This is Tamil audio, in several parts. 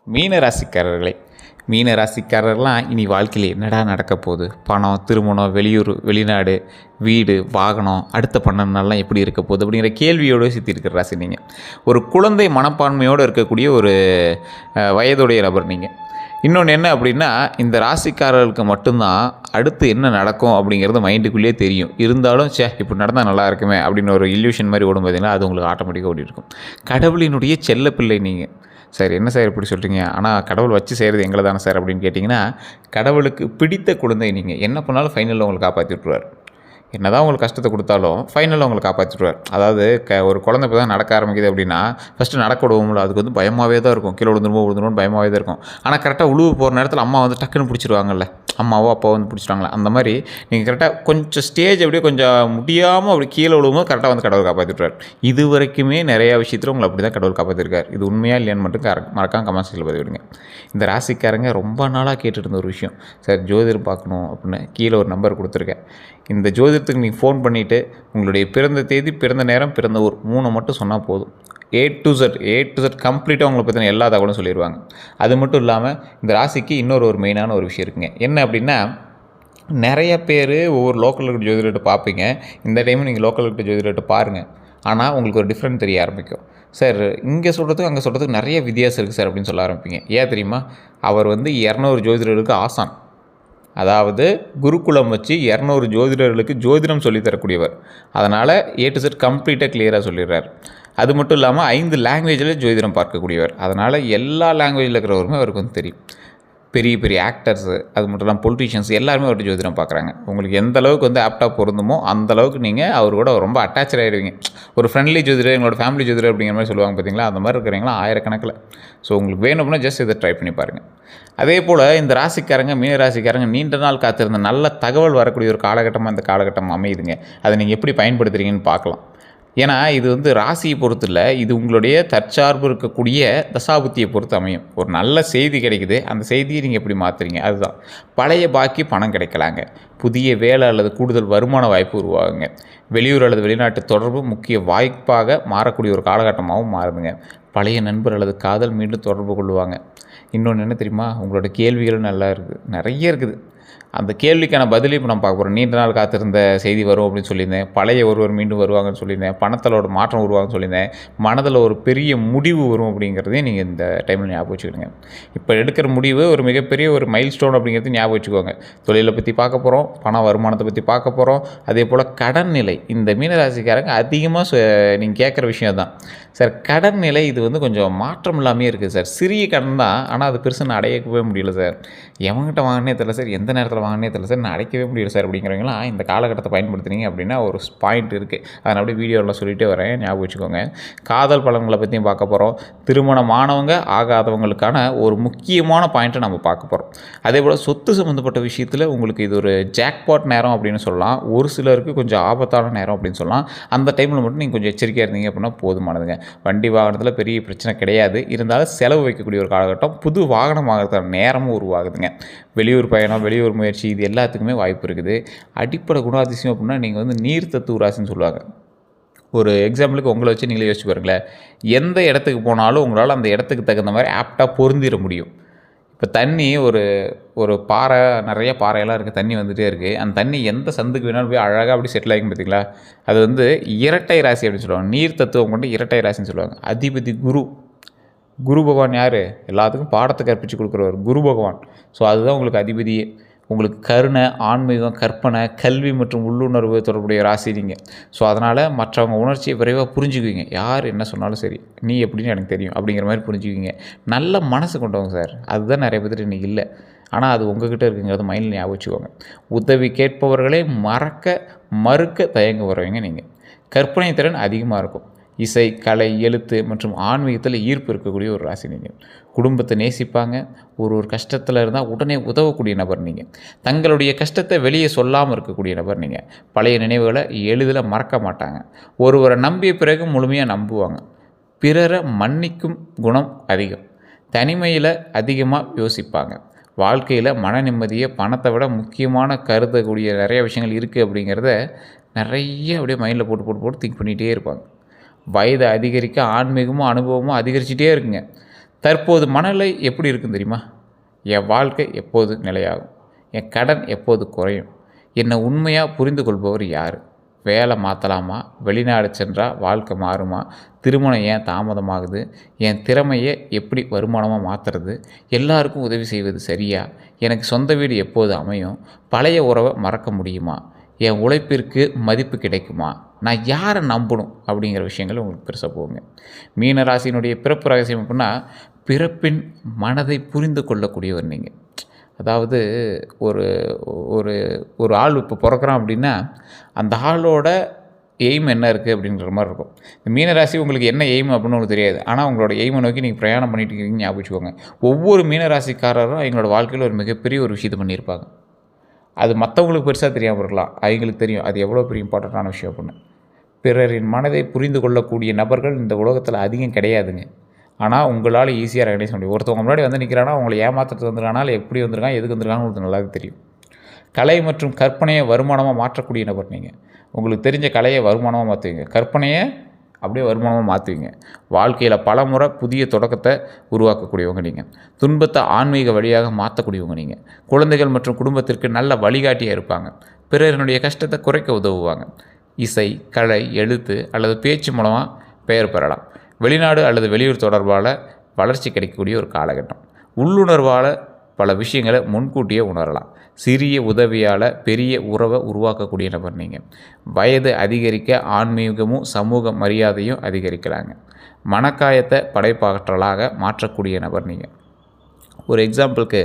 மீன ராசிக்காரர்களே, மீன ராசிக்காரர்லாம் இனி வாழ்க்கையில் என்னடா நடக்க போகுது, பணம், திருமணம், வெளியூர், வெளிநாடு, வீடு, வாகனம், அடுத்த 12 நாள்லாம் எப்படி இருக்க போகுது அப்படிங்கிற கேள்வியோடு சுற்றி இருக்கிற ராசி நீங்கள். ஒரு குழந்தை மனப்பான்மையோடு இருக்கக்கூடிய ஒரு வயதுடைய நபர் நீங்கள். இன்னொன்று என்ன அப்படின்னா, இந்த ராசிக்காரர்களுக்கு மட்டும்தான் அடுத்து என்ன நடக்கும் அப்படிங்கிறது மைண்டுக்குள்ளேயே தெரியும். இருந்தாலும் இப்படி நடந்தால் நல்லா இருக்குமே அப்படின்னு ஒரு இல்யூஷன் மாதிரி ஓடும் பார்த்தீங்கன்னா, அது உங்களுக்கு ஆட்டோமேட்டிக்காக ஓடி இருக்கும். கடவுளினுடைய செல்ல பிள்ளை நீங்கள். சார் என்ன சார் இப்படி சொல்கிறீங்க, ஆனால் கடவுள் வச்சு செய்கிறது எங்களை தானே சார் அப்படின்னு கேட்டிங்கன்னா, கடவுளுக்கு பிடித்த குழந்தை நீங்கள். என்ன பண்ணாலும் ஃபைனலில் உங்களை காப்பாற்றி விட்ருவார். என்ன தான் உங்களுக்கு கஷ்டத்தை கொடுத்தாலும் ஃபைனலில் உங்களை காப்பாற்றிடுவார். அதாவது ஒரு குழந்தை இப்போ தான் நடக்க ஆரம்பிக்குது அப்படின்னா ஃபஸ்ட்டு நடக்க விடுவோம்ல, அதுக்கு வந்து பயமாகவே தான் இருக்கும். கீழே விழுந்துருமோ பயமாகவே தான் இருக்கும். ஆனால் கரெக்டாக உழுவு போகிற நேரத்தில் அம்மா வந்து டக்குன்னு பிடிச்சிருவாங்கல்ல, அம்மாவோ அப்பாவோ வந்து பிடிச்சிட்டாங்களே, அந்த மாதிரி நீங்கள் கரெக்டாக கொஞ்சம் ஸ்டேஜ் அப்படியே கொஞ்சம் முடியாமல் அப்படி கீழே விழுவும் கரெக்டாக வந்து கடவுள் காப்பாற்றிட்டுருவார். இது வரைக்குமே நிறையா விஷயத்தில் உங்களை அப்படி தான் கடவுள் காப்பாற்றிருக்கார். இது உண்மையாக இல்லையான்னு மட்டும் மறக்காம கமெண்ட் செக்ஷனில் பதிவிடுங்க. இந்த ராசிக்காரங்க ரொம்ப நாளாக கேட்டுட்டு இருந்த ஒரு விஷயம், சார் ஜோதிடர் பார்க்கணும் அப்படின்னு கீழே ஒரு நம்பர் கொடுத்துருக்கேன். இந்த ஜோதிடத்துக்கு நீங்கள் ஃபோன் பண்ணிவிட்டு உங்களுடைய பிறந்த தேதி, பிறந்த நேரம், பிறந்த ஊர் 3 மட்டும் சொன்னால் போதும். A to Z கம்ப்ளீட்டாக உங்களை பற்றின எல்லா தகவலும் சொல்லிடுவாங்க. அது மட்டும் இல்லாமல் இந்த ராசிக்கு ஒரு மெயினான ஒரு விஷயம் இருக்குங்க. என்ன அப்படின்னா, நிறைய பேர் ஒவ்வொரு லோக்கல் இருக்கிற ஜோதிடர்கிட்ட பார்ப்பீங்க. இந்த டைமும் நீங்கள் லோக்கல் இருக்கிற ஜோதிடர்கிட்ட பாருங்கள். ஆனால் உங்களுக்கு ஒரு டிஃப்ரெண்ட் தெரிய ஆரம்பிக்கும். சார் இங்கே சொல்கிறதுக்கும் அங்கே சொல்கிறதுக்கு நிறைய வித்தியாசம் இருக்குது சார் அப்படின்னு சொல்ல ஆரம்பிப்பீங்க. ஏன் தெரியுமா? அவர் வந்து 200 ஜோதிடர்களுக்கு ஆசான். அதாவது குருகுலம் வச்சு 200 ஜோதிடர்களுக்கு ஜோதிடம் சொல்லித்தரக்கூடியவர். அதனால் A to Z கம்ப்ளீட்டாக கிளியராக சொல்லிடுறார். அது மட்டும் இல்லாமல் 5 லாங்குவேஜில் ஜோதிடம் பார்க்கக்கூடியவர். அதனால் எல்லா லாங்குவேஜில் இருக்கிறவருமே அவருக்கு வந்து தெரியும். பெரிய பெரிய ஆக்டர்ஸு, அது மட்டும் இல்லாமல் பொலிட்டீஷியன்ஸ் எல்லாருமே அவர்கிட்ட ஜோதிடம் பார்க்குறாங்க. உங்களுக்கு எந்த அளவுக்கு வந்து ஆப்டாக பொருந்துமோ அந்தளவுக்கு நீங்கள் அவர் கூட ரொம்ப அட்டாச் ஆகிடுவீங்க. ஒரு ஃப்ரெண்ட்லி ஜோதிடர், எங்களோட ஃபேமிலி ஜோதிடர் அப்படிங்கிற மாதிரி சொல்லுவாங்க பார்த்தீங்களா, அந்த மாதிரி இருக்கிறீங்களா ஆயிரக்கணக்கில். ஸோ உங்களுக்கு வேணும் அப்படின்னா ஜஸ்ட் இதை ட்ரை பண்ணி பாருங்கள். அதே போல் இந்த ராசிக்காரங்க, மீன ராசிக்காரங்க நீண்ட நாள் காத்திருந்த நல்ல தகவல் வரக்கூடிய ஒரு காலகட்டமாக இந்த காலகட்டம் அமையுதுங்க. அதை நீங்கள் எப்படி பயன்படுத்துகிறீங்கன்னு பார்க்கலாம். ஏன்னா இது வந்து ராசியை பொறுத்து இல்லை, இது உங்களுடைய தற்சார்பு இருக்கக்கூடிய தசாபுத்தியை பொறுத்து அமையும். ஒரு நல்ல செய்தி கிடைக்குது, அந்த செய்தியை நீங்கள் எப்படி மாற்றுறீங்க அதுதான். பழைய பாக்கி பணம் கிடைக்கலாங்க, புதிய வேலை அல்லது கூடுதல் வருமான வாய்ப்பு உருவாகுங்க, வெளியூர் அல்லது வெளிநாட்டு தொடர்பு முக்கிய வாய்ப்பாக மாறக்கூடிய ஒரு காலகட்டமாகவும் மாறுதுங்க. பழைய நண்பர் அல்லது காதல் மீண்டும் தொடர்பு கொள்ளுவாங்க. இன்னொன்று என்ன தெரியுமா, உங்களோட கேள்விகள் நல்லா இருக்குது, நிறைய இருக்குது. அந்த கேள்விக்கான பதிலையும் இப்போ நம்ம பார்க்க போகிறோம். நீண்ட நாள் காத்திருந்த செய்தி வரும் அப்படின்னு சொல்லியிருந்தேன். பழைய ஒருவர் மீண்டும் வருவாங்கன்னு சொல்லியிருந்தேன். பணத்தோட மாற்றம் உருவாங்கன்னு சொல்லியிருந்தேன். மனதில் ஒரு பெரிய முடிவு வரும் அப்படிங்கிறதையும் நீங்கள் இந்த டைமில் ஞாபகம் வச்சுக்கிடுங்க. இப்போ எடுக்கிற முடிவு ஒரு மிகப்பெரிய ஒரு மைல் ஸ்டோன் அப்படிங்கிறது ஞாபகம் வச்சுக்கோங்க. தொழிலை பற்றி பார்க்க போகிறோம், பண வருமானத்தை பற்றி பார்க்க போகிறோம். அதே போல் கடன் நிலை, இந்த மீனராசிக்காரங்க அதிகமாக நீங்கள் கேட்குற விஷயம் தான். சார் கடன் நிலை இது வந்து கொஞ்சம் மாற்றம் இல்லாமே இருக்குது சார். சிறிய கடன் தான், ஆனால் அது பெருசு நான் அடையவே முடியல சார். எவங்ககிட்ட வாங்கினே தெரியல சார், எந்த நேரத்தில் வாங்கினே தெரியல சார், நான் அடைக்கவே முடியல சார் அப்படிங்கிறவங்களாம் இந்த காலகட்டத்தை பயன்படுத்துனீங்க அப்படின்னா ஒரு பாயிண்ட் இருக்குது. அதை அப்படியே வீடியோவில் சொல்லிகிட்டே வரேன், ஞாபகம் வச்சுக்கோங்க. காதல் பலன்களை பற்றியும் பார்க்க போகிறோம். திருமணமானவங்க ஆகாதவங்களுக்கான ஒரு முக்கியமான பாயிண்ட்டை நம்ம பார்க்க போகிறோம். அதே போல் சொத்து சம்மந்தப்பட்ட விஷயத்தில் உங்களுக்கு இது ஒரு ஜாக்பாட் நேரம் அப்படின்னு சொல்லலாம். ஒரு சிலருக்கு கொஞ்சம் ஆபத்தான நேரம் அப்படின்னு சொல்லலாம். அந்த டைமில் மட்டும் நீங்கள் கொஞ்சம் எச்சரிக்கையாக இருந்தீங்க அப்படின்னா போதுமானதுங்க. வண்டி வாகனத்தில் பெரிய பிரச்சனை கிடையாது, இருந்தாலும் செலவு வைக்கக்கூடிய ஒரு காலகட்டம். புது வாகனம் வாங்குறதுக்கான நேரமும் உருவாகுதுங்க. வெளியூர் பயணம், வெளியூர் முயற்சி, இது எல்லாத்துக்குமே வாய்ப்பு இருக்குது. அடிப்படை குணாதிசயம் அப்படின்னா நீங்கள் வந்து நீர் தத்துவ ராசின்னு சொல்லுவாங்க. ஒரு எக்ஸாம்பிளுக்கு உங்களை வச்சு நீங்களே யோசிச்சு பாருங்களேன். எந்த இடத்துக்கு போனாலும் உங்களால் அந்த இடத்துக்கு தகுந்த மாதிரி ஆப்டாக பொருந்திட முடியும். இப்போ தண்ணி ஒரு பாறை, நிறைய பாறையெல்லாம் இருக்குது, தண்ணி வந்துகிட்டே இருக்குது. அந்த தண்ணி எந்த சந்துக்கு வேணாலும் போய் அழகாக அப்படி செட்டில் ஆகிக்கும் பார்த்தீங்களா. அது வந்து இரட்டை ராசி அப்படின்னு சொல்லுவாங்க. நீர் தத்துவம் கொண்டு இரட்டை ராசின்னு சொல்லுவாங்க. அதிபதி குரு பகவான் யார்? எல்லாத்துக்கும் பாடத்தை கற்பித்து கொடுக்குறவர் குரு பகவான். ஸோ அதுதான் உங்களுக்கு அதிபதியே. உங்களுக்கு கருணை, ஆன்மீகம், கற்பனை, கல்வி மற்றும் உள்ளுணர்வு தொடர்புடைய ராசி நீங்கள். ஸோ அதனால் மற்றவங்க உணர்ச்சியை விரைவாக புரிஞ்சுக்குவீங்க. யார் என்ன சொன்னாலும் சரி, நீ எப்படின்னு எனக்கு தெரியும் அப்படிங்கிற மாதிரி புரிஞ்சுக்குவீங்க. நல்ல மனசு கொண்டவங்க சார், அதுதான் நிறைய பேர் இன்றைக்கி இல்லை. ஆனால் அது உங்ககிட்ட இருக்குங்கிறது மைண்டில் ஞாபகம் வச்சுக்கோங்க. உதவி கேட்பவர்களே மறுக்க தயங்க வரவங்க நீங்கள். கற்பனை திறன் அதிகமாக இருக்கும். இசை, கலை, எழுத்து மற்றும் ஆன்மீகத்தில் ஈர்ப்பு இருக்கக்கூடிய ஒரு ராசி நீங்கள். குடும்பத்தை நேசிப்பாங்க. ஒரு கஷ்டத்தில் இருந்தால் உடனே உதவக்கூடிய நபர் நீங்கள். தங்களுடைய கஷ்டத்தை வெளியே சொல்லாமல் இருக்கக்கூடிய நபர் நீங்கள். பழைய நினைவுகளை எளிதில் மறக்க மாட்டாங்க. ஒருவரை நம்பிய பிறகு முழுமையாக நம்புவாங்க. பிறரை மன்னிக்கும் குணம் அதிகம். தனிமையில் அதிகமாக யோசிப்பாங்க. வாழ்க்கையில் மன நிம்மதியை பணத்தை விட முக்கியமான கருதக்கூடிய நிறைய விஷயங்கள் இருக்குது அப்படிங்கிறத நிறைய அப்படியே மைண்டில் போட்டு திங்க் பண்ணிகிட்டே இருப்பாங்க. வயது அதிகரிக்க ஆன்மீகமும் அனுபவமும் அதிகரிச்சிட்டே இருக்குங்க. தற்போது மனநிலை எப்படி இருக்குன்னு தெரியுமா? என் வாழ்க்கை எப்போது நிலையாகும்? என் கடன் எப்போது குறையும்? என்னை உண்மையாக புரிந்து கொள்பவர் யார்? வேலை மாற்றலாமா? வெளிநாடு சென்றால் வாழ்க்கை மாறுமா? திருமணம் ஏன் தாமதமாகுது? என் திறமையை எப்படி வருமானமாக மாற்றுறது? எல்லாருக்கும் உதவி செய்வது சரியா? எனக்கு சொந்த வீடு எப்போது அமையும்? பழைய உறவை மறக்க முடியுமா? என் உழைப்பிற்கு மதிப்பு கிடைக்குமா? நான் யாரை நம்பணும்? அப்படிங்கிற விஷயங்கள் உங்களுக்கு பெருசாக போகுங்க. மீன ராசியினுடைய பிறப்பு ரகசியம் அப்படின்னா, பிறப்பின் மனதை புரிந்து கொள்ளக்கூடியவர் நீங்கள். அதாவது ஒரு ஒரு ஒரு ஆள் இப்போ பிறக்கிறான் அப்படின்னா, அந்த ஆளோட எய்ம் என்ன இருக்குது அப்படின்ற மாதிரி இருக்கும். இந்த மீனராசி உங்களுக்கு என்ன எய்ம் அப்படின்னு உங்களுக்கு தெரியாது. ஆனால் உங்களோட எய்மை நோக்கி நீங்கள் பிரயாணம் பண்ணிட்டு இருக்கீங்கன்னு ஞாபகம் வச்சுக்கோங்க. ஒவ்வொரு மீனராசிக்காரரும் அவங்களோட வாழ்க்கையில் ஒரு மிகப்பெரிய ஒரு விஷயத்தை பண்ணியிருப்பாங்க. அது மற்றவங்களுக்கு பெருசாக தெரியாமல் இருக்கலாம். அவங்களுக்கு தெரியும் அது எவ்வளோ பெரிய இம்பார்ட்டண்ட்டான விஷயம் அப்படின்னு. பிறரின் மனதை புரிந்து கொள்ளக்கூடிய நபர்கள் இந்த உலகத்தில் அதிகம் கிடையாதுங்க. ஆனால் உங்களால் ஈஸியாக ரெகனைஸ் பண்ண முடியும். ஒருத்தவங்க முன்னாடி வந்து நிற்கிறானா அவங்களை ஏமாற்றத்துக்கு வந்துருக்கானால எப்படி வந்திருக்கான் எதுக்கு வந்திருக்கான்னு உங்களுக்கு நல்லா தெரியும். கலை மற்றும் கற்பனையை வருமானமாக மாற்றக்கூடிய நபர் நீங்கள். உங்களுக்கு தெரிஞ்ச கலையை வருமானமாக மாற்றுவீங்க, கற்பனையை அப்படியே வருமானமாக மாற்றுவீங்க. வாழ்க்கையில் பல முறை புதிய தொடக்கத்தை உருவாக்கக்கூடியவங்க நீங்கள். துன்பத்தை ஆன்மீக வழியாக மாற்றக்கூடியவங்க நீங்கள். குழந்தைகள் மற்றும் குடும்பத்திற்கு நல்ல வழிகாட்டியாக இருப்பாங்க. பிறரினுடைய கஷ்டத்தை குறைக்க உதவுவாங்க. இசை, கலை, எழுத்து அல்லது பேச்சு மூலமாக பெயர் பெறலாம். வெளிநாடு அல்லது வெளியூர் தொடர்பால் வளர்ச்சி கிடைக்கக்கூடிய ஒரு காலகட்டம். உள்ளுணர்வால் பல விஷயங்களை முன்கூட்டியே உணரலாம். சிறிய உதவியால் பெரிய உறவை உருவாக்கக்கூடிய நபர் நீங்கள். வயது அதிகரிக்க ஆன்மீகமும் சமூக மரியாதையும் அதிகரிக்கலாங்க. மனக்காயத்தை படைப்பாற்றலாக மாற்றக்கூடிய நபர் நீங்கள். ஒரு எக்ஸாம்பிளுக்கு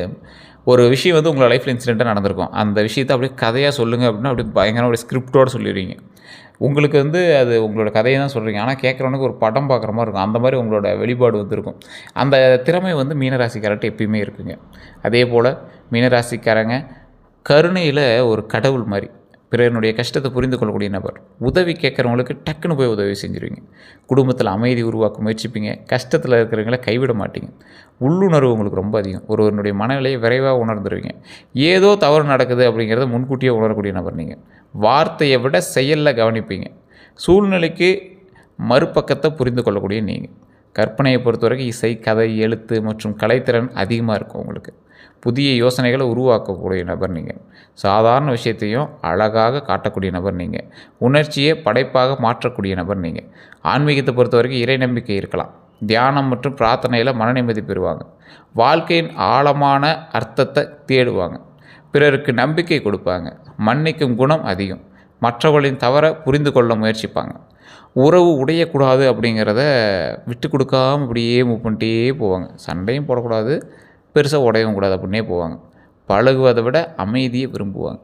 ஒரு விஷயம் வந்து உங்களோட லைஃப்பில் இன்சிடெண்ட்டாக நடந்திருக்கும். அந்த விஷயத்தை அப்படியே கதையாக சொல்லுங்கள் அப்படின்னா அப்படியே பயங்கரமாக அப்படியே ஸ்கிரிப்டோடு சொல்லிடுவீங்க. உங்களுக்கு வந்து அது உங்களோட கதையை தான் சொல்கிறீங்க. ஆனால் கேட்குறவனுக்கு ஒரு படம் பார்க்குற மாதிரி இருக்கும். அந்த மாதிரி உங்களோட வெளிப்பாடு வந்து இருக்கும். அந்த திறமை வந்து மீனராசிக்காரர்கிட்ட எப்பயுமே இருக்குங்க. அதே போல் மீனராசிக்காரங்க கருணையில் ஒரு கடவுள் மாதிரி. பிறனுடைய கஷ்டத்தை புரிந்து கொள்ளக்கூடிய நபர். உதவி கேட்குறவங்களுக்கு டக்குன்னு போய் உதவி செஞ்சுருவீங்க. குடும்பத்தில் அமைதி உருவாக்க முயற்சிப்பீங்க. கஷ்டத்தில் இருக்கிறவங்கள கைவிட மாட்டீங்க. உள்ளுணர்வு உங்களுக்கு ரொம்ப அதிகம். ஒருவருடைய மனநிலையை விரைவாக உணர்ந்துருவீங்க. ஏதோ தவறு நடக்குது அப்படிங்கிறத முன்கூட்டியே உணரக்கூடிய நபர் நீங்கள். வார்த்தையை விட செயலில் கவனிப்பீங்க. சூழ்நிலைக்கு மறுபக்கத்தை புரிந்து கொள்ளக்கூடிய நீங்கள். கற்பனையை பொறுத்த வரைக்கும் இசை, கதை, எழுத்து மற்றும் கலைத்திறன் அதிகமாக இருக்கும் உங்களுக்கு. புதிய யோசனைகளை உருவாக்கக்கூடிய நபர் நீங்கள். சாதாரண விஷயத்தையும் அழகாக காட்டக்கூடிய நபர் நீங்கள். உணர்ச்சியை படைப்பாக மாற்றக்கூடிய நபர் நீங்கள். ஆன்மீகத்தை பொறுத்த வரைக்கும் இறை நம்பிக்கை இருக்கலாம். தியானம் மற்றும் பிரார்த்தனையில் மன நிம்மதி பெறுவாங்க. வாழ்க்கையின் ஆழமான அர்த்தத்தை தேடுவாங்க. பிறருக்கு நம்பிக்கை கொடுப்பாங்க. மன்னிக்கும் குணம் அதிகம். மற்றவர்களின் தவறை புரிந்து கொள்ள முயற்சிப்பாங்க. உறவு உடையக்கூடாது அப்படிங்கிறத விட்டு கொடுக்காமல் இப்படியே மூவ் பண்ணிட்டே போவாங்க. சண்டையும் போடக்கூடாது, பெருசாக உடையவும் கூடாது அப்படின்னே போவாங்க. பழகுவதை விட அமைதியை விரும்புவாங்க.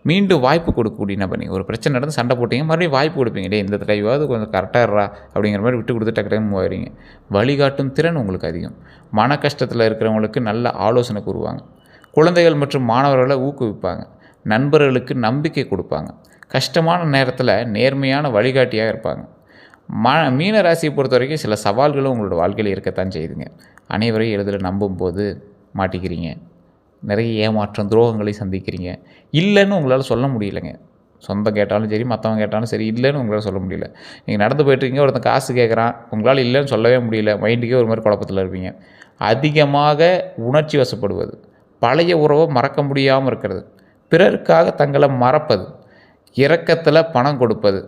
மீண்டும் வாய்ப்பு கொடுக்கக்கூடிய நபர் நீங்கள். ஒரு பிரச்சனை நடந்து சண்டை போட்டிங்க, மறுபடியும் வாய்ப்பு கொடுப்பீங்க. டே இந்த தடவையாவது கொஞ்சம் கரெக்டாக இருறா அப்படிங்கிற மாதிரி விட்டு கொடுத்து டக்கு டக்குன்னு போயிடுறீங்க. வழிகாட்டும் திறன் உங்களுக்கு அதிகம். மன கஷ்டத்தில் இருக்கிறவங்களுக்கு நல்ல ஆலோசனை கூறுவாங்க. குழந்தைகள் மற்றும் மாணவர்களை ஊக்குவிப்பாங்க. நண்பர்களுக்கு நம்பிக்கை கொடுப்பாங்க. கஷ்டமான நேரத்தில் நேர்மையான வழிகாட்டியாக இருப்பாங்க. மீன ராசியை பொறுத்த வரைக்கும் சில சவால்களும் உங்களோட வாழ்க்கையில் இருக்கத்தான் செய்யுதுங்க. அனைவரையும் எளிதில் நம்பும்போது மாட்டிக்கிறீங்க. நிறைய ஏமாற்றம், துரோகங்களை சந்திக்கிறீங்க. இல்லைன்னு உங்களால் சொல்ல முடியலைங்க. சொந்தம் கேட்டாலும் சரி, மற்றவங்க கேட்டாலும் சரி, இல்லைன்னு உங்களால் சொல்ல முடியல. நீங்கள் நடந்து போய்ட்டுருக்கீங்க, ஒருத்தன் காசு கேட்குறான், உங்களால் இல்லைன்னு சொல்லவே முடியல. மைண்டுக்கே ஒரு மாதிரி குழப்பத்தில் இருப்பீங்க. அதிகமாக உணர்ச்சி வசப்படுவது, பழைய உறவை மறக்க முடியாமல் இருக்கிறது, பிறருக்காக தங்களை மறப்பது, இரக்கத்தில் பணம் கொடுப்பது,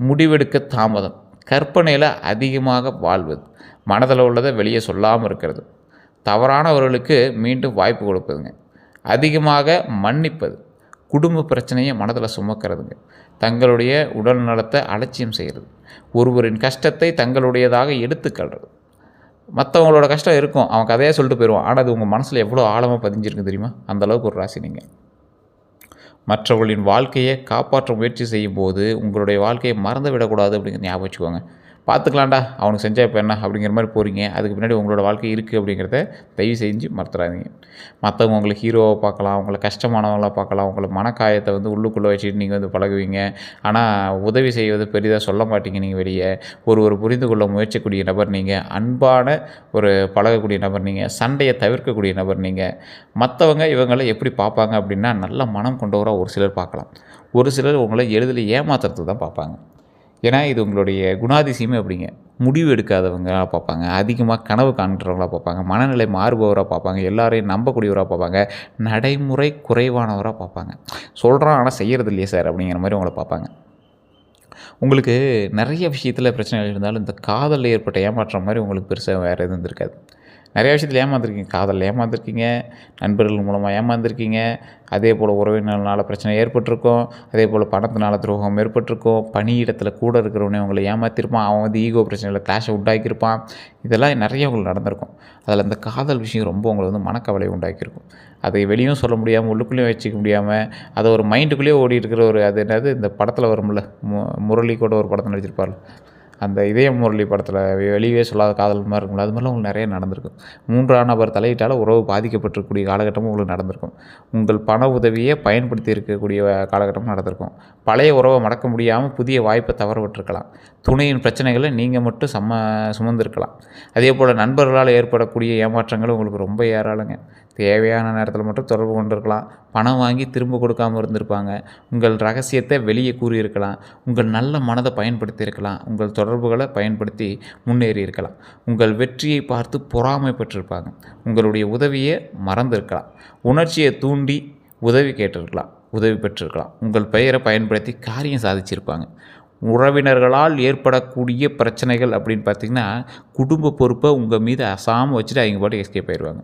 முடிவெடுக்க தாமதம், கற்பனையில் அதிகமாக வாழ்வது, மனதில் உள்ளதை வெளியே சொல்லாமல் இருக்கிறது, தவறானவர்களுக்கு மீண்டும் வாய்ப்பு கொடுப்பதுங்க, அதிகமாக மன்னிப்பது, குடும்ப பிரச்சனையை மனதில் சுமக்கிறதுங்க, தங்களுடைய உடல் நலத்தை அலட்சியம் செய்கிறது, ஒருவரின் கஷ்டத்தை தங்களுடையதாக எடுத்துக்கொள்வது. மற்றவங்களோட கஷ்டம் இருக்கும், அவன் கதையாக சொல்லிட்டு போயிடுவான். ஆனால் அது உங்கள் மனசில் எவ்வளோ ஆழமாக பதிஞ்சிருக்கு தெரியுமா? அந்தளவுக்கு ஒரு ராசி நீங்கள். மற்றவர்களின் வாழ்க்கையை காப்பாற்ற முயற்சி செய்யும் போது உங்களுடைய வாழ்க்கையை மறந்து விடக்கூடாது அப்படிங்கிற ஞாபகம் வச்சுக்கோங்க. பார்த்துக்கலாம்டா அவனுக்கு செஞ்சால் இப்போ என்ன அப்படிங்கிற மாதிரி போகிறீங்க. அதுக்கு பின்னாடி உங்களோட வாழ்க்கை இருக்குது அப்படிங்கிறத தயவு செஞ்சு மறந்துடாதீங்க. மற்றவங்க உங்களை ஹீரோவை பார்க்கலாம், உங்களை கஷ்டமானவங்களாக பார்க்கலாம், உங்களை மனக்காயத்தை வந்து உள்ளுக்குள்ளே வச்சுட்டு நீங்கள் வந்து பழகுவீங்க. ஆனால் உதவி செய்வது பெரிதாக சொல்ல மாட்டீங்க. நீங்கள் வெளியே ஒரு புரிந்து கொள்ள முயற்சிக்கூடிய நபர் நீங்கள். அன்பான ஒரு பழகக்கூடிய நபர் நீங்கள். சண்டையை தவிர்க்கக்கூடிய நபர் நீங்கள். மற்றவங்க இவங்களை எப்படி பார்ப்பாங்க அப்படின்னா, நல்ல மனம் கொண்டவராக ஒரு சிலர் பார்க்கலாம். ஒரு சிலர் உங்களை எளிதில் ஏமாத்துறதுக்கு தான் பார்ப்பாங்க. ஏன்னா இது உங்களுடைய குணாதிசயமே அப்படிங்க. முடிவு எடுக்காதவங்களாக பார்ப்பாங்க, அதிகமாக கனவு காண்கிறவங்களாக பார்ப்பாங்க, மனநிலை மாறுபவராக பார்ப்பாங்க, எல்லாரையும் நம்பக்கூடியவராக பார்ப்பாங்க, நடைமுறை குறைவானவராக பார்ப்பாங்க. சொல்கிறான் ஆனால் செய்கிறது இல்லையே சார் அப்படிங்கிற மாதிரி உங்களை பார்ப்பாங்க. உங்களுக்கு நிறைய விஷயத்தில் பிரச்சனைகள் இருந்தாலும் இந்த காதலில் ஏற்பட்ட ஏமாற்றம் மாதிரி உங்களுக்கு பெருசாக வேறு எதுவும் இருந்திருக்காது. நிறையா விஷயத்தில் ஏமாந்துருக்கீங்க. காதலில் ஏமாந்துருக்கீங்க, நண்பர்கள் மூலமாக ஏமாந்துருக்கீங்க, அதே போல் உறவினர்களால் பிரச்சனை ஏற்பட்டிருக்கும், அதே போல் பணத்தினால துரோகம் ஏற்பட்டிருக்கும், பணியிடத்தில் கூட இருக்கிறவனே உங்களை ஏமாற்றிருப்பான், அவன் வந்து ஈகோ பிரச்சனையில் கிளாஷை உண்டாக்கியிருப்பான். இதெல்லாம் நிறைய உங்களுக்கு நடந்திருக்கும். அதில் அந்த காதல் விஷயம் ரொம்ப உங்களை வந்து மனக்கவலை உண்டாக்கியிருக்கும். அதை வெளியும் சொல்ல முடியாமல், உள்ளுக்குள்ளேயும் வச்சுக்க முடியாமல், அதை ஒரு மைண்டுக்குள்ளேயே ஓடி இருக்கிற ஒரு அது என்னது இந்த படத்தில் வரும்ல, முரளி கூட ஒரு படத்தில் நடிச்சிருப்பார்ல, அந்த இதய முரளி படத்தில் வெளியே சொல்லாத காதல் மாதிரி இருக்கும்ல, அது மாதிரிலாம் உங்களுக்கு நிறைய நடந்திருக்கும். 3ஆம் நபர் தலையிட்டால் உறவு பாதிக்கப்பட்டிருக்கக்கூடிய காலகட்டமும் உங்களுக்கு நடந்திருக்கும். உங்கள் பண உதவியை பயன்படுத்தி இருக்கக்கூடிய காலகட்டமும் நடந்திருக்கும். பழைய உறவை மடக்க முடியாமல் புதிய வாய்ப்பை தவற விட்டுருக்கலாம். துணையின் பிரச்சனைகளை நீங்கள் மட்டும் சுமந்திருக்கலாம். அதே போல் நண்பர்களால் ஏற்படக்கூடிய ஏமாற்றங்கள் உங்களுக்கு ரொம்ப ஏராளங்க. தேவையான நேரத்தில் மட்டும் தொடர்பு கொண்டிருக்கலாம், பணம் வாங்கி திரும்ப கொடுக்காமல் இருந்திருப்பாங்க, உங்கள் ரகசியத்தை வெளியே கூறியிருக்கலாம், உங்கள் நல்ல மனதை பயன்படுத்தி இருக்கலாம், உங்கள் தொடர்புகளை பயன்படுத்தி முன்னேறி இருக்கலாம், உங்கள் வெற்றியை பார்த்து பொறாமைப்பட்டிருப்பாங்க, உங்களுடைய உதவியை மறந்திருக்கலாம், உணர்ச்சியை தூண்டி உதவி கேட்டிருக்கலாம், உதவி பெற்றிருக்கலாம், உங்கள் பெயரை பயன்படுத்தி காரியம் சாதிச்சிருப்பாங்க. உறவினர்களால் ஏற்படக்கூடிய பிரச்சனைகள் அப்படின்னு பார்த்திங்கன்னா, குடும்ப பொறுப்பை உங்கள் மீது அசாமல் வச்சுட்டு அவங்க பாட்டு எஸ்கேப் ஆயிடுவாங்க.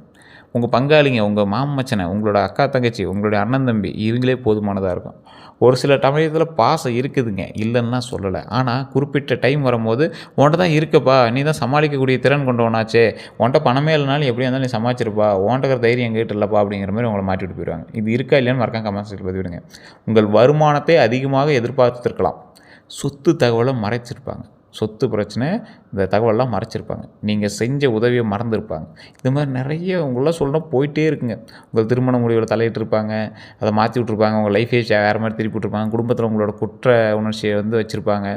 உங்கள் பங்காளிங்க, உங்கள் மாமச்சனை, உங்களோட அக்கா தங்கச்சி, உங்களுடைய அண்ணன் தம்பி, இவங்களே போதுமானதாக இருக்கும். ஒரு சில சமயத்தில் பாசம் இருக்குதுங்க, இல்லைன்னா சொல்லலை. ஆனால் குறிப்பிட்ட டைம் வரும்போது உன்ட்ட தான் இருக்கப்பா, நீ தான் சமாளிக்கக்கூடிய திறன் கொண்டவனாச்சே, உன்ட்ட பணமே இல்லைனாலும் எப்படியா இருந்தாலும் நீ சமாளிச்சிருப்பா, உன்ட்ட தைரியம் எங்கிட்ட இல்லைப்பா அப்படிங்கிற மாதிரி உங்களை மாட்டி விட்டு போயிடுவாங்க. இது இருக்கா இல்லையான்னு மறக்காம கமெண்ட் செக்ஷனில் பதிவிடுங்க. உங்கள் வருமானத்தை அதிகமாக எதிர்பார்த்துருக்கலாம், சொத்து தகவலை மறைச்சிருப்பாங்க, சொத்து பிரச்சனை இந்த தகவலெலாம் மறைச்சிருப்பாங்க, நீங்கள் செஞ்ச உதவியை மறந்துருப்பாங்க. இது மாதிரி நிறைய உங்களெலாம் சொல்லணும் போயிட்டே இருக்குங்க. உங்கள் திருமண முடிவில் தலையிட்டிருப்பாங்க, அதை மாற்றி விட்ருப்பாங்க, உங்கள் லைஃபே வேறு மாதிரி திருப்பி விட்ருப்பாங்க, குடும்பத்தில் உங்களோட குற்ற உணர்ச்சியை வந்து வச்சுருப்பாங்க,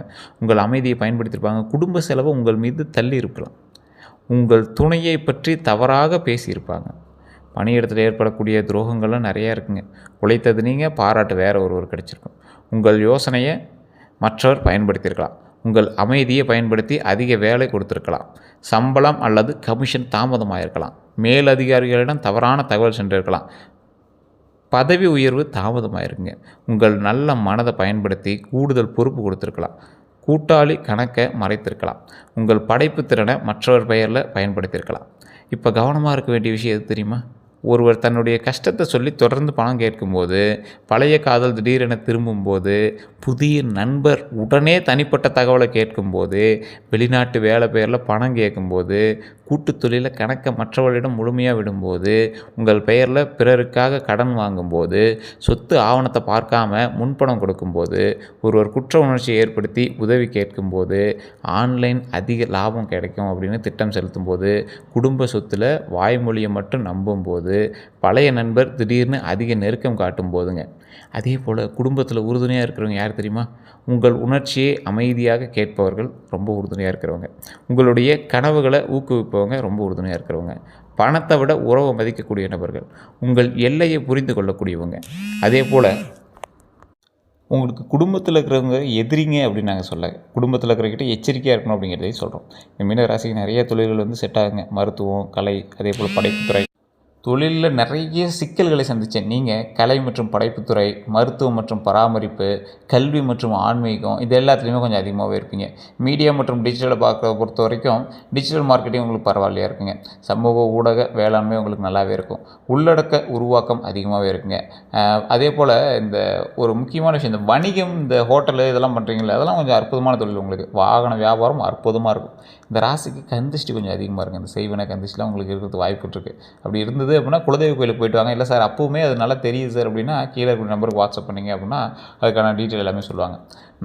உங்கள் அமைதியை பயன்படுத்தியிருப்பாங்க, குடும்ப செலவை உங்கள் மீது தள்ளி இருக்கலாம், உங்கள் துணையை பற்றி தவறாக பேசியிருப்பாங்க. பணியிடத்தில் ஏற்படக்கூடிய துரோகங்கள்லாம் நிறையா இருக்குங்க. உழைத்தது நீங்கள், பாராட்டு வேறு ஒருவர் கிடச்சிருக்கும். உங்கள் யோசனையை மற்றவர் பயன்படுத்தியிருக்கலாம், உங்கள் அமைதியை பயன்படுத்தி அதிக வேலை கொடுத்துருக்கலாம், சம்பளம் அல்லது கமிஷன் தாமதமாயிருக்கலாம், மேலதிகாரிகளிடம் தவறான தகவல் சென்றிருக்கலாம், பதவி உயர்வு தாமதமாயிருக்குங்க, உங்கள் நல்ல மனதை பயன்படுத்தி கூடுதல் பொறுப்பு கொடுத்துருக்கலாம், கூட்டாளி கணக்கை மறைத்திருக்கலாம், உங்கள் படைப்பு திறனை மற்றவர் பெயரில் பயன்படுத்தியிருக்கலாம். இப்போ கவனமாக இருக்க வேண்டிய விஷயம் எது தெரியுமா? ஒருவர் தன்னுடைய கஷ்டத்தை சொல்லி தொடர்ந்து பணம் கேட்கும்போது, பழைய காதல் திடீரென திரும்பும்போது, புதிய நண்பர் உடனே தனிப்பட்ட தகவலை கேட்கும்போது, வெளிநாட்டு வேலை பெயரில் பணம் கேட்கும்போது, கூட்டுத் தொழிலில் கணக்கை மற்றவர்களிடம் முழுமையாக விடும்போது, உங்கள் பெயரில் பிறருக்காக கடன் வாங்கும்போது, சொத்து ஆவணத்தை பார்க்காம முன்பணம் கொடுக்கும்போது, ஒருவர் குற்ற உணர்ச்சியை ஏற்படுத்தி உதவி கேட்கும்போது, ஆன்லைன் அதிக லாபம் கிடைக்கும் அப்படின்னு திட்டம் செலுத்தும்போது, குடும்ப சொத்தில் வாய்மொழியை மட்டும் நம்பும்போது, பழைய நண்பர் திடீர்னு அதிக நெருக்கம் காட்டும் போதுங்க. அதே போல் குடும்பத்தில் உறுதுணையாக இருக்கிறவங்க யார் தெரியுமா? உங்கள் உணர்ச்சியை அமைதியாக கேட்பவர்கள் ரொம்ப உறுதுணையாக இருக்கிறவங்க, உங்களுடைய கனவுகளை ஊக்குவிப்பவங்க ரொம்ப உறுதுணையாக இருக்கிறவங்க, பணத்தை விட உறவை மதிக்கக்கூடிய நபர்கள், உங்கள் எல்லையை புரிந்து கொள்ளக்கூடியவங்க. அதே போல் உங்களுக்கு குடும்பத்தில் இருக்கிறவங்க எதிரிங்க அப்படின்னு நாங்கள் சொல்ல, குடும்பத்தில் இருக்கிறவங்கிட்ட எச்சரிக்கையாக இருக்கணும் அப்படிங்கிறதையும் சொல்கிறோம். இந்த மீன ராசிக்கு நிறைய தொழில்கள் வந்து செட் ஆகுங்க. மருத்துவம், கலை, அதே போல் படைப்புத்துறை. தொழிலில் நிறைய சிக்கல்களை சந்தித்தேன். நீங்கள் கலை மற்றும் படைப்புத்துறை, மருத்துவம் மற்றும் பராமரிப்பு, கல்வி மற்றும் ஆன்மீகம், இது எல்லாத்துலேயுமே கொஞ்சம் அதிகமாகவே இருப்பீங்க. மீடியா மற்றும் டிஜிட்டலை பொறுத்த வரைக்கும் டிஜிட்டல் மார்க்கெட்டிங் உங்களுக்கு பரவாயில்லையா இருக்குங்க. சமூக ஊடக வேளாண்மை உங்களுக்கு நல்லாவே இருக்கும். உள்ளடக்க உருவாக்கம் அதிகமாகவே இருக்குங்க. அதே போல் இந்த ஒரு முக்கியமான விஷயம், இந்த வணிகம், இந்த ஹோட்டலு இதெல்லாம் பண்ணுறீங்களா, அதெல்லாம் கொஞ்சம் அற்புதமான தொழில் உங்களுக்கு. வாகன வியாபாரம் அற்புதமாக இருக்கும். இந்த ராசிக்கு கந்திஷ்டி கொஞ்சம் அதிகமாக இருக்குங்க. இந்த செய்வன கந்திஷ்டிலாம் உங்களுக்கு இருக்கிறது வாய்ப்பு இருக்குது. அப்படி இருந்தது அப்படின்னா குலதெய்வ கோயிலுக்கு போயிட்டு வாங்க. இல்லை சார் அப்போவுமே அது நல்லா தெரியுது சார் அப்படின்னா கீழே இருக்கிற நம்பருக்கு வாட்ஸ்அப் பண்ணிங்க அப்படின்னா அதுக்கான டீட்டெயில் எல்லாமே சொல்லுவாங்க.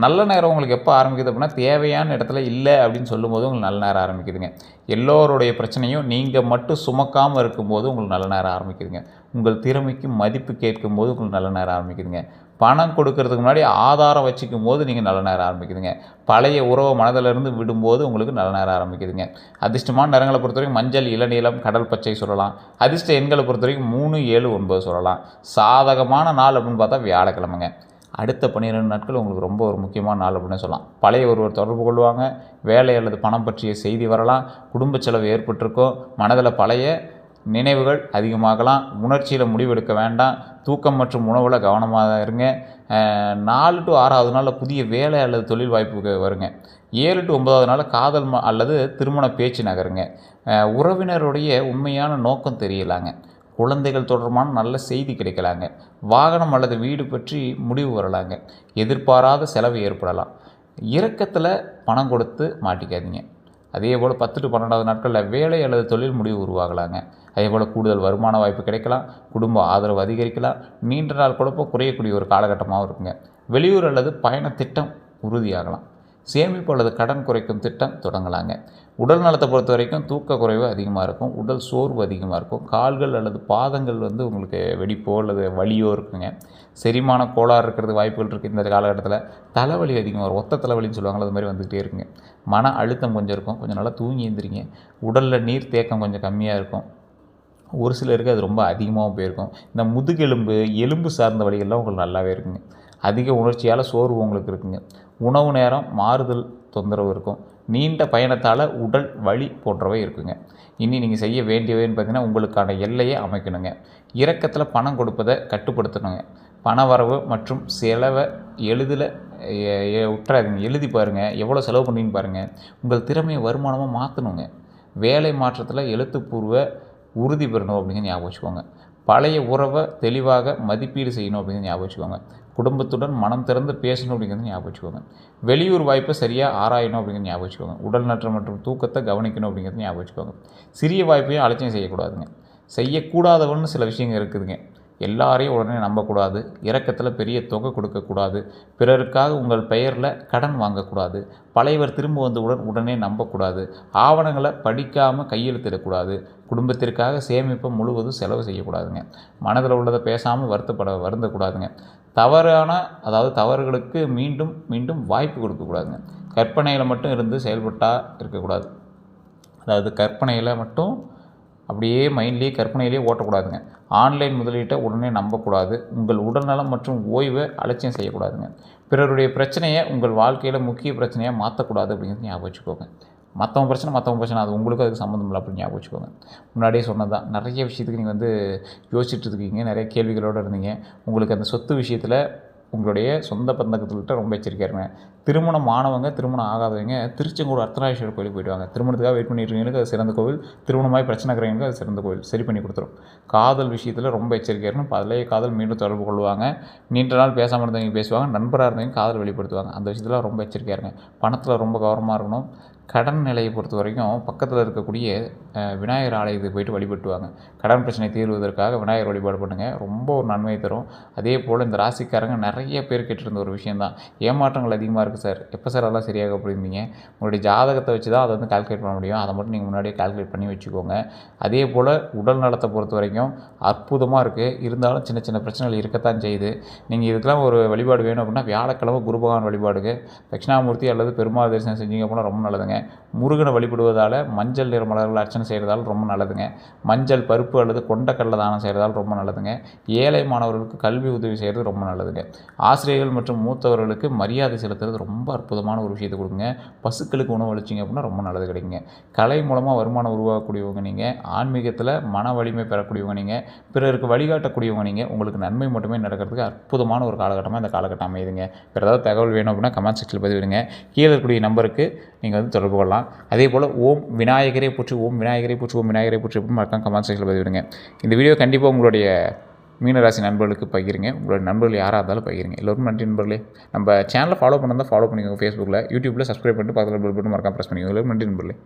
நல்ல நேரம் உங்களுக்கு எப்போ ஆரம்பிக்குது அப்படின்னா தேவையான இடத்துல இல்லை அப்படின்னு சொல்லும்போது உங்களுக்கு நல்ல நேரம் ஆரம்பிக்குதுங்க. எல்லோருடைய பிரச்சனையும் நீங்கள் மட்டும் சுமக்காமல் இருக்கும்போது உங்களுக்கு நல்ல நேரம் ஆரம்பிக்குதுங்க. உங்கள் திறமைக்கு மதிப்பு கேட்கும்போது உங்களுக்கு நல்ல நேரம் ஆரம்பிக்குதுங்க. பணம் கொடுக்கறதுக்கு முன்னாடி ஆதாரம் வச்சுக்கும் போது நீங்கள் நல்ல நேரம் ஆரம்பிக்குதுங்க. பழைய உறவை மனதிலிருந்து விடும்போது உங்களுக்கு நல்ல நேரம் ஆரம்பிக்குதுங்க. அதிர்ஷ்டமான நிறங்களை பொறுத்த வரைக்கும் மஞ்சள், இளநீலம், கடல் பச்சை சொல்லலாம். அதிர்ஷ்ட எண்களை பொறுத்த வரைக்கும் 3, 7, 9 சொல்லலாம். சாதகமான நாள் அப்படின்னு பார்த்தா வியாழக்கிழமைங்க. அடுத்த 12 நாட்கள் உங்களுக்கு ரொம்ப ஒரு முக்கியமான நாள் அப்படின்னு சொல்லலாம். பழைய ஒருவர் தொடர்பு கொள்வாங்க, வேலை அல்லது பணம் பற்றிய செய்தி வரலாம், குடும்ப செலவு ஏற்பட்டிருக்கும், மனதில் பழைய நினைவுகள் அதிகமாகலாம், உணர்ச்சியில் முடிவெடுக்க வேண்டாம், தூக்கம் மற்றும் உணவில் கவனமாக இருங்க. 4 to 6வது நாளில் புதிய வேலை அல்லது தொழில் வாய்ப்பு வருங்க. 7 to 9வது நாளில் காதல் அல்லது திருமண பேச்சு நகருங்க. உறவினருடைய உண்மையான நோக்கம் தெரியலாங்க. குழந்தைகள் தொடர்பான நல்ல செய்தி கிடைக்கலாங்க. வாகனம் அல்லது வீடு பற்றி முடிவு வரலாங்க. எதிர்பாராத செலவு ஏற்படலாம். இரக்கத்தில் பணம் கொடுத்து மாட்டிக்காதீங்க. அதேபோல் 10 to 12வது நாட்களில் வேலை அல்லது தொழில் முடிவு உருவாகலாங்க. அதேபோல் கூடுதல் வருமான வாய்ப்பு கிடைக்கலாம், குடும்ப ஆதரவு அதிகரிக்கலாம், நீண்ட நாள் குழப்பம் குறையக்கூடிய ஒரு காலகட்டமாகவும் இருக்குங்க. வெளியூர் அல்லது பயண திட்டம் உறுதியாகலாம். சேமிப்பு அல்லது கடன் குறைக்கும் திட்டம் தொடங்கலாங்க. உடல் நலத்தை பொறுத்த வரைக்கும் தூக்க குறைவு அதிகமாக இருக்கும், உடல் சோர்வு அதிகமாக இருக்கும், கால்கள் அல்லது பாதங்கள் உங்களுக்கு வெடிப்போ அல்லது வலியோ இருக்குங்க. செரிமான கோளாறு இருக்கிறது வாய்ப்புகள் இருக்குது. இந்த காலகட்டத்தில் தலைவலி அதிகமாக வரும், ஒத்த தலைவலின்னு சொல்லுவாங்களோ அது மாதிரி வந்துகிட்டே இருக்குங்க. மன அழுத்தம் கொஞ்சம் இருக்கும், கொஞ்சம் நல்லா தூங்கி எழுந்திரிங்க. உடலில் நீர் தேக்கம் கொஞ்சம் கம்மியாக இருக்கும். ஒரு சிலருக்கு அது ரொம்ப அதிகமாகவும் போயிருக்கும். இந்த முதுகெலும்பு எலும்பு சார்ந்த வலிகள்லாம் உங்களுக்கு நல்லாவே இருக்குங்க. அதிக உணர்ச்சியால் சோர்வு உங்களுக்கு இருக்குங்க. உணவு நேரம் மாறுதல் தொந்தரவு இருக்கும். நீண்ட பயணத்தால் உடல் வலி போன்றவை இருக்குங்க. இனி நீங்கள் செய்ய வேண்டியவைன்னு பார்த்தீங்கன்னா உங்களுக்கான எல்லையை அமைக்கணுங்க. இரக்கத்தில் பணம் கொடுப்பதை கட்டுப்படுத்தணுங்க. பண வரவு மற்றும் செலவை எளிதில் விட்டுறாதீங்க. எழுதி பாருங்கள், எவ்வளோ செலவு பண்ணுறீங்கன்னு பாருங்கள். உங்கள் திறமையை வருமானமாக மாற்றணுங்க. வேலை மாற்றத்தில் எழுத்துப்பூர்வ உறுதி பெறணும் அப்படிங்கிற ஞாபகம் வச்சுக்கோங்க. பழைய உறவை தெளிவாக மதிப்பீடு செய்யணும் அப்படிங்கிறது ஞாபகம் வச்சுக்கோங்க. குடும்பத்துடன் மனம் திறந்து பேசணும் அப்படிங்கிறது ஞாபகம் வச்சுக்கோங்க. வெளியூர் வாய்ப்பை சரியாக ஆராயணும் அப்படிங்கிறது ஞாபகம் வச்சுக்கோங்க. உடல் நலம் மற்றும் தூக்கத்தை கவனிக்கணும் அப்படிங்கிறது ஞாபகம் வச்சுக்கோங்க. சிறிய வாய்ப்பையும் அலட்சியம் செய்யக்கூடாதுங்க. செய்யக்கூடாதவன்னு சில விஷயங்கள் இருக்குதுங்க. எல்லாரையும் உடனே நம்பக்கூடாது, இரக்கத்தில் பெரிய தொகை கொடுக்கக்கூடாது, பிறருக்காக உங்கள் பெயரில் கடன் வாங்கக்கூடாது, பழையவர் திரும்ப வந்தவுடன் உடனே நம்பக்கூடாது, ஆவணங்களை படிக்காமல் கையெழுத்திடக்கூடாது, குடும்பத்திற்காக சேமிப்பை முழுவதும் செலவு செய்யக்கூடாதுங்க, மனதில் உள்ளதை பேசாமல் வருந்தக்கூடாதுங்க, தவறுகளுக்கு மீண்டும் மீண்டும் வாய்ப்பு கொடுக்கக்கூடாதுங்க, கற்பனையில் மட்டும் இருந்து செயல்பட்டால் இருக்கக்கூடாது. கற்பனையில் மட்டும் அப்படியே மைண்ட்லேயே கற்பனையிலேயே ஓட்டக்கூடாதுங்க. ஆன்லைன் முதலீட்டை உடனே நம்பக்கூடாது. உங்கள் உடல்நலம் மற்றும் ஓய்வை அலட்சியம் செய்யக்கூடாதுங்க. பிறருடைய பிரச்சனையை உங்கள் வாழ்க்கையில் முக்கிய பிரச்சனையாக மாற்றக்கூடாது அப்படிங்கிறது ஞாபகம் வச்சுக்கோங்க. மற்றவங்க பிரச்சனை அது உங்களுக்கு அதுக்கு சம்மந்தம் இல்லை அப்படின்னு ஞாபகம் வச்சுக்கோங்க. முன்னாடியே சொன்னதான், நிறைய விஷயத்துக்கு நீங்கள் யோசிச்சுட்டு இருக்கீங்க, நிறைய கேள்விகளோடு இருந்தீங்க. உங்களுக்கு அந்த சொத்து விஷயத்தில் உங்களுடைய சொந்த பந்தங்கள்கிட்ட ரொம்ப எச்சரிக்கையாக இருங்க. திருமணம் ஆனவங்க, திருமணம் ஆகாதவங்க திருச்செங்கோடு அர்த்தநாரீஸ்வரர் கோயிலுக்கு போயிட்டு வாங்க. திருமணத்துக்காக வெயிட் பண்ணிட்டுருக்கீங்களுக்கு அது சிறந்த கோவில், திருமணமாய் பிரச்சனை இருக்கிறவங்களுக்கு அது சிறந்த கோவில், சரி பண்ணி கொடுத்துரும். காதல் விஷயத்தில் ரொம்ப எச்சரிக்கையாக இருக்கணும். பழைய காதல் மீண்டும் தொடர்பு கொள்வாங்க. நீண்ட நாள் பேசாமல் இருந்தவங்க பேசுவாங்க, நண்பராக இருந்தவங்க காதல் வெளிப்படுத்துவாங்க. அந்த விஷயத்தில் ரொம்ப எச்சரிக்கையாக இருங்க. பணத்தில் ரொம்ப கவனமாக இருக்கணும். கடன் நிலையை பொறுத்த வரைக்கும் பக்கத்தில் இருக்கக்கூடிய விநாயகர் ஆலயத்துக்கு போய்ட்டு வழிபட்டு வாங்க. கடன் பிரச்சனை தீர்வதற்காக விநாயகர் வழிபாடு பண்ணுங்கள், ரொம்ப ஒரு நன்மை தரும். அதே போல் இந்த ராசிக்காரங்க நிறைய பேர் கேட்டிருந்த ஒரு விஷயந்தான், ஏமாற்றங்கள் அதிகமாக இருக்குது சார், எப்போ சார் அதெல்லாம் சரியாக அப்படியிருந்தீங்க. உங்களுடைய ஜாதகத்தை வச்சு தான் அதை கால்குலேட் பண்ண முடியும். அதை மட்டும் நீங்கள் முன்னாடியே கால்குலேட் பண்ணி வச்சுக்கோங்க. அதே போல் உடல் நலத்தை பொறுத்த வரைக்கும் அற்புதமாக இருக்குது. இருந்தாலும் சின்ன சின்ன பிரச்சனைகள் இருக்கத்தான் செய்யுது. நீங்கள் இதுக்கெல்லாம் ஒரு வழிபாடு வேணும் அப்படின்னா வியாழக்கிழமை குரு பகவான் வழிபாடுக்கு தட்சிணாமூர்த்தி அல்லது பெருமாள் தரிசனம் செஞ்சீங்க அப்படின்னா ரொம்ப நல்லதுங்க. முருகனை வழிபடுவதால் மஞ்சள் நிற மலர்கள் அர்ச்சனை செய்கிறதால ரொம்ப நல்லதுங்க. மஞ்சள் பருப்பு அல்லது கொண்டக்கடலை தானம் செய்கிறதால ரொம்ப நல்லதுங்க. ஏழை மாணவர்களுக்கு கல்வி உதவி செய்கிறது ரொம்ப நல்லதுங்க. ஆசிரியர்கள் மற்றும் மூத்தவர்களுக்கு மரியாதை செலுத்துறது ரொம்ப அற்புதமான ஒரு விஷயத்தை கொடுங்க. பசுக்களுக்கு உணவு அளிச்சிங்க அப்படின்னா ரொம்ப நல்லது கிடைக்குங்க. கலை மூலமாக வருமானம் உருவாக்கக்கூடியவங்க நீங்கள், ஆன்மீகத்தில் மன வலிமை பெறக்கூடியவங்க நீங்கள், பிறருக்கு வழிகாட்டக்கூடியவங்க நீங்கள். உங்களுக்கு நன்மை மட்டுமே நடக்கிறதுக்கு அற்புதமான ஒரு காலகட்டமாக இந்த காலகட்டம் அமையுதுங்க. வேறு ஏதாவது தகவல் வேணும் அப்படின்னா கமெண்ட் செக்ஷனில் பதிவிடுங்க. கீழே இருக்கக்கூடிய நம்பருக்கு நீங்கள் தொடர்பு கொள்ளலாம். அதே போல் ஓம் விநாயகரே போற்றி, ஓம் விநாயகரே போற்றி, ஓம் விநாயகரே போற்றி அப்படின்னு மறக்காம கமெண்ட் செக்ஷனில் பதிவிடுங்க. இந்த வீடியோ கண்டிப்பாக உங்களுடைய மீனராசி நண்பர்களுக்கு பகிருங்க. உங்களுடைய நண்பர்கள் யாராக இருந்தாலும் பகிருங்க. எல்லோருக்கும் நன்றி நண்பர்களே. நம்ம சேனலை ஃபாலோ பண்ணியிருந்தால் ஃபாலோ பண்ணிக்கோங்க. ஃபேஸ்புக்கில், யூடியூப்பில் சப்ஸ்கிரைப் பண்ணிட்டு பக்கத்தில் பெல் பட்டன் மறக்காம ப்ரெஸ் பண்ணிக்கோங்க. எல்லோருக்கும் நன்றி நண்பர்களே.